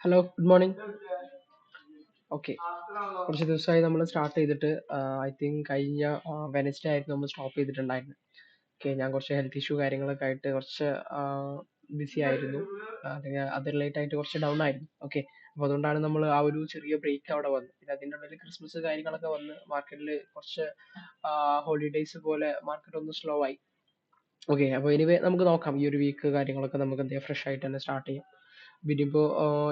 Hello, good morning. Okay, കുറച്ച് ദിവസമായി നമ്മൾ സ്റ്റാർട്ട് ചെയ്തിട്ട് ഐ തിങ്ക് കഴിഞ്ഞ വെനസ്ഡേ ആയിരുന്നു നമ്മൾ സ്റ്റോപ്പ് ചെയ്തിട്ടുണ്ടായിരുന്നു. ഓക്കെ, ഞാൻ കുറച്ച് ഹെൽത്ത് ഇഷ്യൂ കാര്യങ്ങളൊക്കെ ആയിട്ട് കുറച്ച് ബിസി ആയിരുന്നു. അല്ലെങ്കിൽ അത് റിലേറ്റ് ആയിട്ട് കുറച്ച് ഡൗൺ ആയിരുന്നു. ഓക്കെ, അപ്പോൾ അതുകൊണ്ടാണ് നമ്മൾ ആ ഒരു ചെറിയ ബ്രേക്ക് അവിടെ വന്നത്. പിന്നെ അതിൻ്റെ ഉള്ളിൽ ക്രിസ്മസ് കാര്യങ്ങളൊക്കെ വന്ന് മാർക്കറ്റിൽ കുറച്ച് ഹോളിഡേയ്സ് പോലെ മാർക്കറ്റ് ഒന്ന് സ്ലോ ആയി. ഓക്കെ, അപ്പോൾ എനിവേ നമുക്ക് നോക്കാം. ഈ ഒരു വീക്ക് കാര്യങ്ങളൊക്കെ നമുക്ക് എന്താ ഫ്രഷ് ആയിട്ട് തന്നെ സ്റ്റാർട്ട് ചെയ്യാം. പിന്നെ ഇപ്പോൾ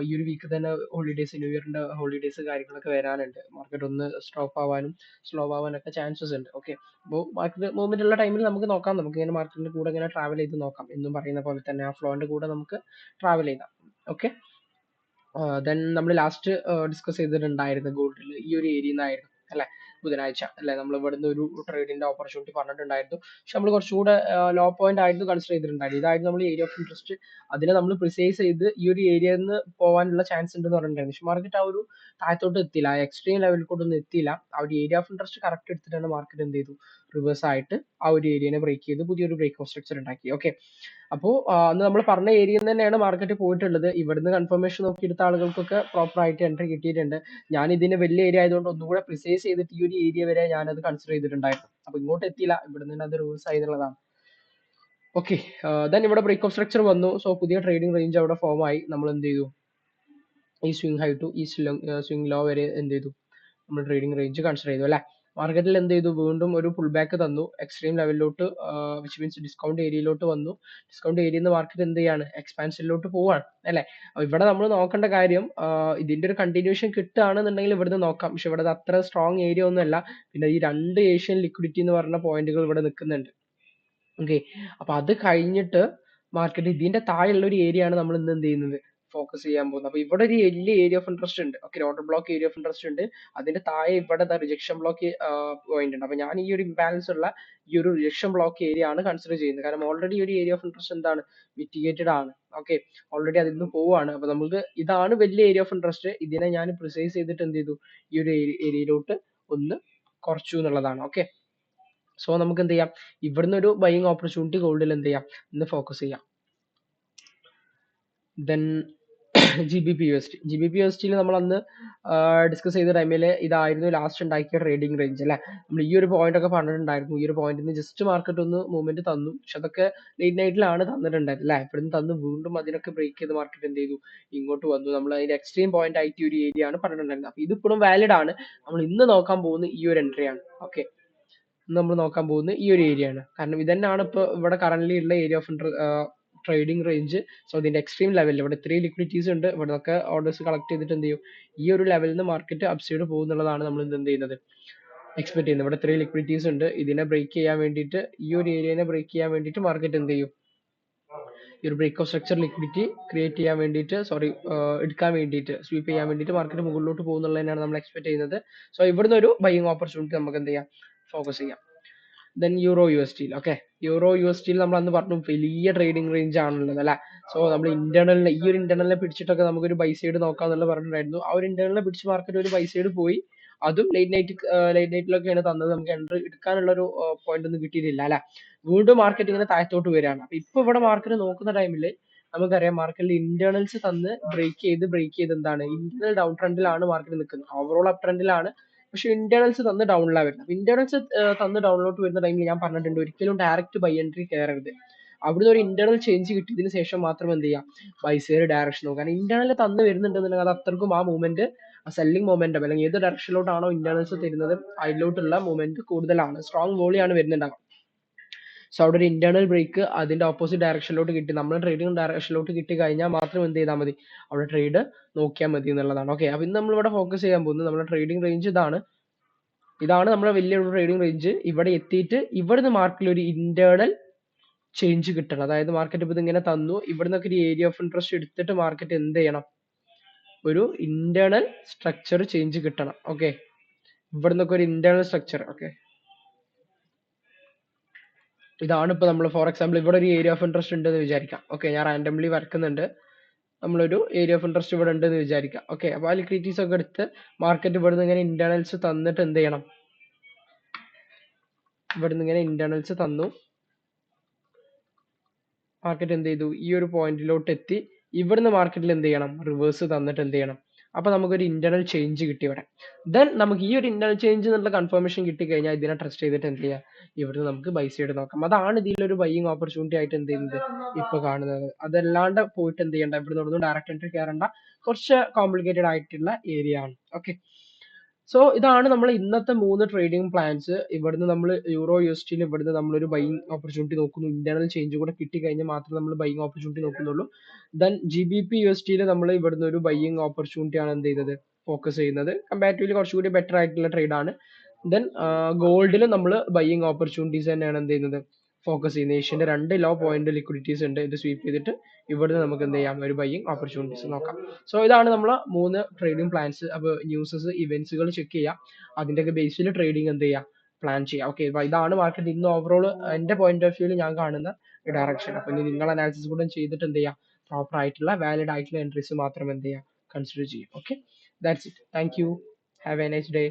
ഈ ഒരു വീക്ക് തന്നെ ഹോളിഡേയ്സ്, ന്യൂ ഇയറിന്റെ ഹോളിഡേയ്സ് കാര്യങ്ങളൊക്കെ വരാനുണ്ട്. മാർക്കറ്റ് ഒന്ന് സ്റ്റോപ്പ് ആവാനും സ്ലോ ആവാനൊക്കെ ചാൻസസ് ഉണ്ട്. ഓക്കെ, അപ്പോൾ മാർക്കറ്റ് മൂവ്മെന്റ് ഉള്ള ടൈമിൽ നമുക്ക് നോക്കാം. നമുക്ക് ഇങ്ങനെ മാർക്കറ്റിന്റെ കൂടെ ഇങ്ങനെ ട്രാവൽ ചെയ്ത് നോക്കാം. എന്നും പറയുന്ന പോലെ തന്നെ ആ ഫ്ലോന്റെ കൂടെ നമുക്ക് ട്രാവൽ ചെയ്താം. ഓക്കെ, ദെൻ നമ്മൾ ലാസ്റ്റ് ഡിസ്കസ് ചെയ്തിട്ടുണ്ടായിരുന്നു ഗോൾഡിൽ ഈ ഒരു ഏരിയ നിന്നായിരുന്നു അല്ലെ, ബുധനാഴ്ച അല്ലെ, നമ്മൾ ഇവിടുന്ന് ഒരു ട്രേഡിന്റെ ഓപ്പർച്യൂണിറ്റി പറഞ്ഞിട്ടുണ്ടായിരുന്നു. പക്ഷെ നമ്മൾ കുറച്ചുകൂടെ ലോ പോയിന്റ് ആയിരുന്നു കൺസിഡർ ചെയ്തിട്ടുണ്ടായിരുന്നു. ഇതായിരുന്നു നമ്മൾ ഏരിയ ഓഫ് ഇൻട്രസ്റ്റ്. അതിനെ നമ്മൾ പ്രിസൈസ് ചെയ്ത് ഈ ഒരു ഏരിയയിൽ നിന്ന് പോകാനുള്ള ചാൻസ് ഉണ്ടെന്ന് പറഞ്ഞിട്ടുണ്ടായിരുന്നു. പക്ഷെ മാർക്കറ്റ് ആ ഒരു താഴത്തോട്ട് എത്തിയില്ല, ആ എക്സ്ട്രീം ലെവലിലോട്ടൊന്നും എത്തിയില്ല. ആ ഒരു ഏരിയ ഓഫ് ഇൻട്രസ്റ്റ് കറക്റ്റ് എടുത്തിട്ടാണ് മാർക്കറ്റ് എന്ത് ചെയ്തു, റിവേഴ്സ് ആയിട്ട് ആ ഒരു ഏരിയനെ ബ്രേക്ക് ചെയ്ത് പുതിയൊരു ബ്രേക്ക് ഓഫ് സ്ട്രക്ചർ ഉണ്ടാക്കി. ഓക്കെ, അപ്പോൾ അന്ന് നമ്മൾ പറഞ്ഞ ഏരിയയിൽ തന്നെയാണ് മാർക്കറ്റ് പോയിട്ടുള്ളത്. ഇവിടുന്ന് കൺഫർമേഷൻ നോക്കിയെടുത്ത ആളുകൾക്കൊക്കെ പ്രോപ്പർ ആയിട്ട് എൻട്രി കിട്ടിയിട്ടുണ്ട്. ഞാൻ ഇതിന് വലിയ ഏരിയ ആയതുകൊണ്ട് ഒന്നുകൂടെ പ്രിസൈസ് ചെയ്തിട്ട് ഈ ഒരു ഏരിയ വരെ ഞാനത് കൺസിഡർ ചെയ്തിട്ടുണ്ടായിരുന്നു. അപ്പൊ ഇങ്ങോട്ട് എത്തിയില്ല, ഇവിടുന്ന് തന്നെ അത് റിവേഴ്സ് ആയി എന്നുള്ളതാണ്. ഓക്കെ, ദെൻ ഇവിടെ ബ്രേക്ക് ഓഫ് സ്ട്രക്ചർ വന്നു. സോ പുതിയ ട്രേഡിംഗ് റേഞ്ച് അവിടെ ഫോം ആയി. നമ്മൾ എന്ത് ചെയ്തു, ഈ സ്വിംഗ് ഹൈ ടു ഈ സ്വിംഗ് ലോ വരെ എന്ത് ചെയ്തു, നമ്മൾ ട്രേഡിംഗ് റേഞ്ച് കൺസിഡർ ചെയ്തു അല്ലെ. മാർക്കറ്റിൽ എന്ത് ചെയ്തു, വീണ്ടും ഒരു പുൾ ബാക്ക് തന്നു എക്സ്ട്രീം ലെവലിലോട്ട്, വിച്ച് മീൻസ് ഡിസ്കൗണ്ട് ഏരിയയിലോട്ട് വന്നു. ഡിസ്കൗണ്ട് ഏരിയയിൽ നിന്ന് മാർക്കറ്റ് എന്ത് ചെയ്യാണ്, എക്സ്പാൻഷനിലോട്ട് പോവാണ് അല്ലെ. അപ്പൊ ഇവിടെ നമ്മൾ നോക്കേണ്ട കാര്യം, ഇതിന്റെ ഒരു കണ്ടിന്യൂഷൻ കിട്ടുകയാണെന്നുണ്ടെങ്കിൽ ഇവിടുന്ന് നോക്കാം. പക്ഷെ ഇവിടെ അത്ര സ്ട്രോങ് ഏരിയ ഒന്നുമല്ല. പിന്നെ ഈ രണ്ട് ഏഷ്യൻ ലിക്വിഡിറ്റി എന്ന് പറഞ്ഞ പോയിന്റുകൾ ഇവിടെ നിൽക്കുന്നുണ്ട്. ഓക്കെ, അപ്പൊ അത് കഴിഞ്ഞിട്ട് മാർക്കറ്റ് ഇതിന്റെ താഴെയുള്ള ഒരു ഏരിയ ആണ് നമ്മൾ ഇന്ന് എന്ത് ചെയ്യുന്നത്, ഫോക്കസ് ചെയ്യാൻ പോകുന്നത്. അപ്പൊ ഇവിടെ ഒരു വലിയ ഏരിയ ഓഫ് ഇൻട്രസ്റ്റ് ഉണ്ട്. Okay, order block area of interest ഉണ്ട്. അതിന്റെ താഴെ ഇവിടെ റിജക്ഷൻ ബ്ലോക്ക് പോയിന്റ് ഉണ്ട്. അപ്പൊ ഞാൻ ഈ ഒരു ഇംബാലൻസ് ഉള്ള ഈ ഒരു റിജക്ഷൻ ബ്ലോക്ക് ഏരിയ ആണ് കൺസിഡർ ചെയ്യുന്നത്. കാരണം ഓൾറെഡി ഒരു ഏരിയ ഓഫ് ഇൻട്രസ്റ്റ് എന്താണ്, മിറ്റിഗേറ്റഡ് ആണ്. ഓക്കെ, ഓൾറെഡി അതിൽ നിന്ന് പോവാണ്. അപ്പൊ നമുക്ക് ഇതാണ് വലിയ ഏരിയ ഓഫ് ഇൻട്രസ്റ്റ്. ഇതിനെ ഞാൻ പ്രിസൈസ് ചെയ്തിട്ട് എന്ത് ചെയ്തു, ഈ ഒരു ഏരിയയിലോട്ട് ഒന്ന് കുറച്ചു എന്നുള്ളതാണ്. ഓക്കെ, സോ നമുക്ക് എന്ത് ചെയ്യാം, ഇവിടുന്ന് ഒരു ബൈയിങ് ഓപ്പർച്യൂണിറ്റി ഗോൾഡിൽ എന്ത് ചെയ്യാം, ഇന്ന് ഫോക്കസ് ചെയ്യാം. ദെൻ GBP USD നമ്മൾ അന്ന് ഡിസ്കസ് ചെയ്ത ടൈമിൽ ഇതായിരുന്നു ലാസ്റ്റ് ഉണ്ടാക്കിയ ട്രേഡിംഗ് റേഞ്ച് അല്ലെ. നമ്മൾ ഈ ഒരു പോയിന്റ് ഒക്കെ പറഞ്ഞിട്ടുണ്ടായിരുന്നു. ഈ ഒരു പോയിന്റിൽ നിന്ന് ജസ്റ്റ് മാർക്കറ്റ് ഒന്ന് മൂവ്മെന്റ് തന്നു. പക്ഷെ അതൊക്കെ ലേറ്റ് നൈറ്റിലാണ് തന്നിട്ടുണ്ടായിരുന്നത് അല്ലെ. ഇവിടുന്ന് തന്നു വീണ്ടും അതിനൊക്കെ ബ്രേക്ക് ചെയ്ത് മാർക്കറ്റ് എന്ത് ചെയ്തു, ഇങ്ങോട്ട് വന്നു. നമ്മൾ അതിന്റെ എക്സ്ട്രീം പോയിന്റ് ആയിട്ട് ഈ ഒരു ഏരിയ ആണ് പറഞ്ഞിട്ടുണ്ടായിരുന്നത്. അപ്പൊ ഇതിപ്പോഴും വാലിഡ് ആണ്. നമ്മൾ ഇന്ന് നോക്കാൻ പോകുന്ന ഈ ഒരു എൻട്രി ആണ്. ഓക്കെ, നമ്മൾ നോക്കാൻ പോകുന്ന ഈ ഒരു ഏരിയ ആണ്. കാരണം ഇതന്നെയാണ് ഇപ്പോൾ ഇവിടെ കറന്റ് ഉള്ള area of trading range. So ഇതിന്റെ എക്സ്ട്രീം ലെവലിൽ ഇവിടെ ഇത്രയും ലിക്വിഡിറ്റീസ് ഉണ്ട്. ഇവിടെ നിന്നൊക്കെ ഓർഡേഴ്സ് കളക്ട് ചെയ്തിട്ട് എന്ത് ചെയ്യും, ഈ ഒരു ലെവലിൽ നിന്ന് മാർക്കറ്റ് അപ്സൈഡ് പോകുന്നുള്ളതാണ് നമ്മൾ എന്ത് ചെയ്യുന്നത്, എക്സ്പെക്ട് ചെയ്യുന്നത്. ഇവിടെ ഇത്രയും ലിക്വിഡിറ്റീസ് ഉണ്ട്. ഇതിനെ ബ്രേക്ക് ചെയ്യാൻ വേണ്ടിയിട്ട്, ഈ ഒരു ഏരിയനെ ബ്രേക്ക് ചെയ്യാൻ വേണ്ടിയിട്ട് മാർക്കറ്റ് എന്ത് ചെയ്യും, ഈ ഒരു break of structure liquidity create ചെയ്യാൻ വേണ്ടിയിട്ട്, എടുക്കാൻ വേണ്ടിയിട്ട്, സ്വീപ്പ് ചെയ്യാൻ വേണ്ടിയിട്ട് മാർക്കറ്റ് മുകളിലോട്ട് പോകുന്നുള്ളതിനാണ് നമ്മൾ എക്സ്പെക്ട് ചെയ്യുന്നത്. സോ ഇവിടുന്ന് ഒരു ബൈയിങ് ഓപ്പർച്യൂണിറ്റി നമുക്ക് എന്ത് ചെയ്യാം, ഫോക്കസ് ചെയ്യാം. Then EUR/USD. ഓക്കെ, EUR/USD നമ്മൾ അന്ന് പറഞ്ഞു വലിയ ട്രേഡിംഗ് റേഞ്ച് ആണുള്ളത് അല്ലെ. സോ നമ്മൾ ഇന്റേണലിനെ, ഈ ഒരു ഇന്റേണലിനെ പിടിച്ചിട്ടൊക്കെ നമുക്കൊരു ബൈ സൈഡ് നോക്കാന്നുള്ള പറഞ്ഞിട്ടുണ്ടായിരുന്നു. ആ ഒരു ഇന്റേണലിനെ പിടിച്ച് മാർക്കറ്റ് ഒരു ബൈ സൈഡ് പോയി. അതും ലേറ്റ് നൈറ്റിലൊക്കെയാണ് തന്നത്. നമുക്ക് എൻട്രി എടുക്കാനുള്ള ഒരു പോയിന്റ് ഒന്നും കിട്ടിയിട്ടില്ല അല്ലെ. വീണ്ടും മാർക്കറ്റ് ഇങ്ങനെ താഴത്തോട്ട് വരികയാണ്. അപ്പൊ ഇപ്പൊ ഇവിടെ മാർക്കറ്റ് നോക്കുന്ന ടൈമിൽ നമുക്കറിയാം, മാർക്കറ്റിൽ ഇന്റേണൽസ് തന്ന് ബ്രേക്ക് ചെയ്ത് എന്താണ്, ഇന്റേണൽ ഡൗൺ ട്രെൻഡിലാണ് മാർക്കറ്റ് നിൽക്കുന്നത്. ഓവറോൾ അപ് ട്രെൻഡിലാണ്, പക്ഷെ ഇന്റേണൽസ് തന്ന് ഡൗണിലാണ് വരുന്നത്. ഇന്റേണൽസ് തന്ന് ഡൗണിലോട്ട് വരുന്ന ടൈമിൽ ഞാൻ പറഞ്ഞിട്ടുണ്ട്, ഒരിക്കലും ഡയറക്റ്റ് ബൈ എൻട്രി കയറരുത്. അവിടുന്ന് ഒരു ഇന്റേണൽ ചേഞ്ച് കിട്ടിയതിന് ശേഷം മാത്രം എന്ത് ചെയ്യാം, ബൈ സൈഡ് ഡയറക്ഷൻ നോക്കുക. കാരണം ഇന്റേണൽ തന്ന് വരുന്നുണ്ടെന്നുണ്ടെങ്കിൽ അത് അത്രക്കും ആ മൂവ്മെന്റ്, സെല്ലിംഗ് മൊമെന്റം അല്ലെങ്കിൽ ഏത് ഡയറക്ഷനിലോട്ടാണോ ഇന്റേണൽസ് തരുന്നത് അതിലോട്ടുള്ള മൂവ്മെന്റ് കൂടുതലാണ്, സ്ട്രോങ് വോളിയാണ് വരുന്നുണ്ടാവുക. സോ അവിടെ ഒരു ഇന്റേണൽ ബ്രേക്ക് അതിന്റെ ഓപ്പോസിറ്റ് ഡയറക്ഷനിലോട്ട് കിട്ടി, നമ്മൾ ട്രേഡിംഗ് ഡയറക്ഷനിലോട്ട് കിട്ടി കഴിഞ്ഞാൽ മാത്രം എന്ത് ചെയ്താൽ മതി, അവിടെ ട്രേഡ് നോക്കിയാൽ മതി എന്നുള്ളതാണ്. ഓക്കെ, അപ്പൊ ഇന്ന് നമ്മൾ ഇവിടെ ഫോക്കസ് ചെയ്യാൻ പോകുന്നത് നമ്മുടെ ട്രേഡിംഗ് റേഞ്ച് ഇതാണ് നമ്മുടെ വലിയൊരു ട്രേഡിംഗ് റേഞ്ച്. ഇവിടെ എത്തിയിട്ട് ഇവിടുന്ന് മാർക്കറ്റിൽ ഒരു ഇന്റേണൽ ചേഞ്ച് കിട്ടണം. അതായത് മാർക്കറ്റ് ഇപ്പൊ ഇതിങ്ങനെ തന്നു, ഇവിടുന്നൊക്കെ ഒരു ഏരിയ ഓഫ് ഇൻട്രസ്റ്റ് എടുത്തിട്ട് മാർക്കറ്റ് എന്ത് ചെയ്യണം, ഒരു ഇന്റേണൽ സ്ട്രക്ചർ ചേഞ്ച് കിട്ടണം. ഓക്കെ, ഇവിടുന്നൊക്കെ ഒരു ഇന്റേണൽ സ്ട്രക്ചർ. ഓക്കെ, ഇതാണ് ഇപ്പൊ നമ്മൾ ഫോർ എക്സാമ്പിൾ ഇവിടെ ഒരു ഏരിയ ഓഫ് ഇൻട്രസ്റ്റ് ഉണ്ടെന്ന് വിചാരിക്കാം. ഓക്കെ, ഞാൻ റാൻഡംലി വരക്കുന്നുണ്ട്. നമ്മളൊരു ഏരിയ ഓഫ് ഇൻട്രസ്റ്റ് ഇവിടെ ഉണ്ടെന്ന് വിചാരിക്കാം. ഓക്കെ, അപ്പൊ ആ ലിക്വിഡിറ്റീസ് ഒക്കെ എടുത്ത് മാർക്കറ്റ് ഇവിടുന്ന് ഇങ്ങനെ ഇന്റേണൽസ് തന്നിട്ട് എന്ത് ചെയ്യണം, ഇവിടുന്ന് ഇങ്ങനെ ഇന്റേണൽസ് തന്നു, മാർക്കറ്റ് എന്ത് ചെയ്തു, ഈ ഒരു പോയിന്റിലോട്ട് എത്തി. ഇവിടുന്ന് മാർക്കറ്റിൽ എന്ത് ചെയ്യണം, റിവേഴ്സ് തന്നിട്ട് എന്ത് ചെയ്യണം, അപ്പൊ നമുക്കൊരു ഇന്റർണൽ ചേഞ്ച് കിട്ടി ഇവിടെ. ദെൻ നമുക്ക് ഈ ഒരു ഇന്റർണൽ ചേഞ്ച് എന്നുള്ള കൺഫർമേഷൻ കിട്ടിക്കഴിഞ്ഞാൽ ഇതിനെ ട്രസ്റ്റ് ചെയ്തിട്ട് എന്ത് ചെയ്യാം, ഇവിടുന്ന് നമുക്ക് ബൈ സൈഡ് നോക്കാം. അതാണ് ഇതിലൊരു ബൈയിങ് ഓപ്പർച്യൂണിറ്റി ആയിട്ട് എന്ത് ചെയ്യുന്നത് ഇപ്പൊ കാണുന്നത്. അതല്ലാണ്ട് പോയിട്ട് എന്ത് ചെയ്യണ്ട, ഇവിടുന്ന് ഡയറക്റ്റ് എൻട്രി കയറേണ്ട, കുറച്ച് കോംപ്ലിക്കേറ്റഡ് ആയിട്ടുള്ള ഏരിയ ആണ്. ഓക്കെ, സോ ഇതാണ് നമ്മൾ ഇന്നത്തെ 3 ട്രേഡിംഗ് പ്ലാൻസ്. ഇവിടുന്ന് നമ്മൾ യൂറോ USD ഇവിടുന്ന് നമ്മളൊരു ബൈയിങ് ഓപ്പർച്യൂണിറ്റി നോക്കുന്നു. ഇന്റർണൽ ചേഞ്ച് കൂടെ കിട്ടിക്കഴിഞ്ഞാൽ മാത്രമേ നമ്മൾ ബൈയിങ് ഓപ്പർച്യൂണിറ്റി നോക്കുന്നുള്ളൂ. ദെൻ GBP USD നമ്മൾ ഇവിടുന്ന് ഒരു ബൈയിങ് ഓപ്പർച്യൂണിറ്റി ആണ് എന്ത് ചെയ്തത്, ഫോക്കസ് ചെയ്യുന്നത്. കമ്പാരിറ്റീവ്ലി കുറച്ചുകൂടി ബെറ്റർ ആയിട്ടുള്ള ട്രേഡ് ആണ്. ദെൻ ഗോൾഡിൽ നമ്മൾ ബൈയിങ് ഓപ്പർച്യൂണിറ്റീസ് തന്നെയാണ് എന്ത് ചെയ്യുന്നത്, ഫോക്കസ് ചെയ്യുന്നത്. ഏഷ്യന്റെ 2 ലോ പോയിന്റ് ലിക്വിഡിറ്റീസ് ഉണ്ട്. ഇത് സ്വീപ്പ് ചെയ്തിട്ട് ഇവിടുന്ന് നമുക്ക് എന്ത് ചെയ്യാം, ഒരു ബൈയിങ് ഓപ്പർച്യൂണിറ്റീസ് നോക്കാം. സോ ഇതാണ് നമ്മളെ 3 ട്രേഡിംഗ് പ്ലാൻസ്. അപ്പോൾ ന്യൂസസ് ഇവന്റ്സുകൾ ചെക്ക് ചെയ്യാം, അതിന്റെയൊക്കെ ബേസിൽ ട്രേഡിംഗ് എന്ത് ചെയ്യാം, പ്ലാൻ ചെയ്യാം. ഓക്കെ, ഇതാണ് മാർക്കറ്റ് ഇന്ന് ഓവറോൾ എന്റെ പോയിന്റ് ഓഫ് വ്യൂവിൽ ഞാൻ കാണുന്ന ഡയറക്ഷൻ. അപ്പൊ ഇനി നിങ്ങൾ അനാലിസിസ് കൂടെ ചെയ്തിട്ട് എന്ത് ചെയ്യാം, പ്രോപ്പർ ആയിട്ടുള്ള വാലിഡ് ആയിട്ടുള്ള എൻട്രീസ് മാത്രം എന്ത് ചെയ്യാം, കൺസിഡർ ചെയ്യും. Okay, that's it. Thank you. Have A nice day.